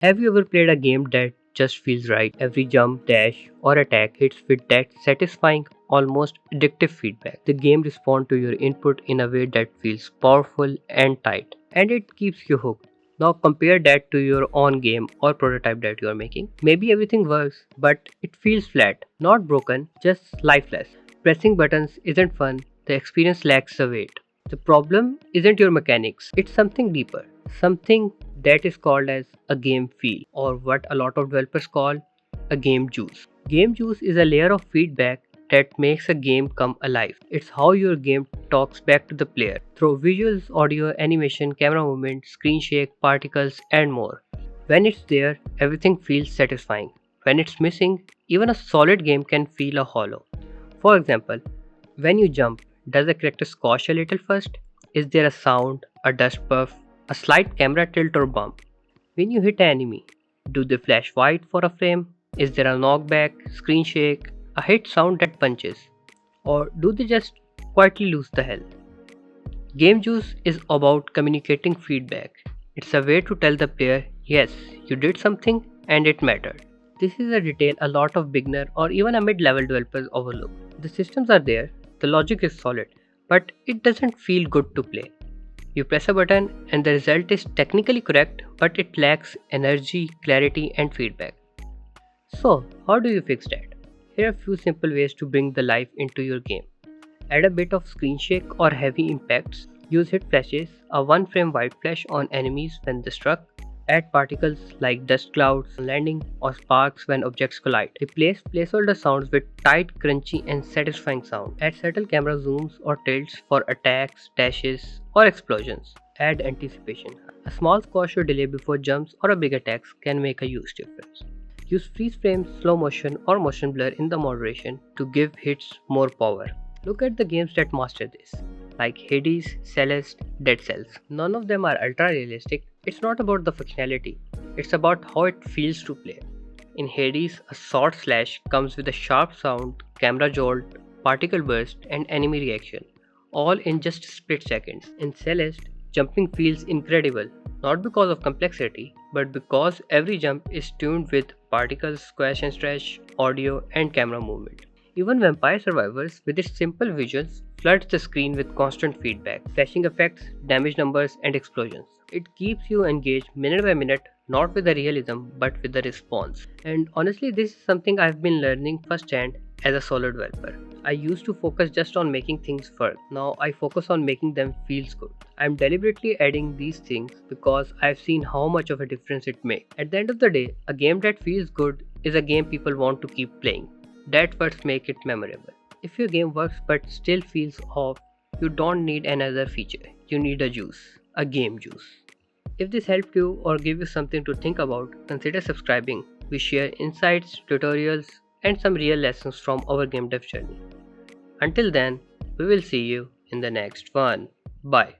Have you ever played a game that just feels right? Every jump, dash, or attack hits with that satisfying, almost addictive feedback. The game responds to your input in a way that feels powerful and tight, and it keeps you hooked. Now compare that to your own game or prototype that you are making. Maybe everything works, but it feels flat, not broken, just lifeless. Pressing buttons isn't fun, the experience lacks the weight. The problem isn't your mechanics, it's something deeper, something that is called as a game feel, or what a lot of developers call a game juice. Game juice is a layer of feedback that makes a game come alive. It's how your game talks back to the player through visuals, audio, animation, camera movement, screen shake, particles, and more. When it's there, everything feels satisfying. When it's missing, even a solid game can feel a hollow. For example, when you jump, does the character squash a little first? Is there a sound, a dust puff, a slight camera tilt or bump? When you hit an enemy, do they flash white for a frame? Is there a knockback, screen shake, a hit sound that punches? Or do they just quietly lose the health? Game Juice is about communicating feedback. It's a way to tell the player, yes, you did something and it mattered. This is a detail a lot of beginner or even a mid-level developers overlook. The systems are there, the logic is solid, but it doesn't feel good to play. You press a button and the result is technically correct, but it lacks energy, clarity, and feedback. So, how do you fix that? Here are a few simple ways to bring the life into your game. Add a bit of screen shake or heavy impacts. Use hit flashes, a one frame white flash on enemies when they struck. Add particles like dust clouds on landing or sparks when objects collide. Replace placeholder sounds with tight, crunchy, and satisfying sound. Add subtle camera zooms or tilts for attacks, dashes, or explosions. Add anticipation. A small squash or delay before jumps or a big attacks can make a huge difference. Use freeze frames, slow motion, or motion blur in the moderation to give hits more power. Look at the games that master this, like Hades, Celeste, Dead Cells. None of them are ultra realistic. It's not about the functionality, it's about how it feels to play. In Hades, a sword slash comes with a sharp sound, camera jolt, particle burst, and enemy reaction, all in just split seconds. In Celeste, jumping feels incredible, not because of complexity, but because every jump is tuned with particles, squash and stretch, audio, and camera movement. Even Vampire Survivors, with its simple visuals, floods the screen with constant feedback, flashing effects, damage numbers, and explosions. It keeps you engaged minute by minute, not with the realism, but with the response. And honestly, this is something I've been learning firsthand as a solo developer. I used to focus just on making things work. Now I focus on making them feel good. I'm deliberately adding these things because I've seen how much of a difference it makes. At the end of the day, a game that feels good is a game people want to keep playing. That's what makes it memorable. If your game works but still feels off, you don't need another feature. You need a juice, a game juice. If this helped you or gave you something to think about, consider subscribing. We share insights, tutorials, and some real lessons from our game dev journey. Until then, we will see you in the next one. Bye.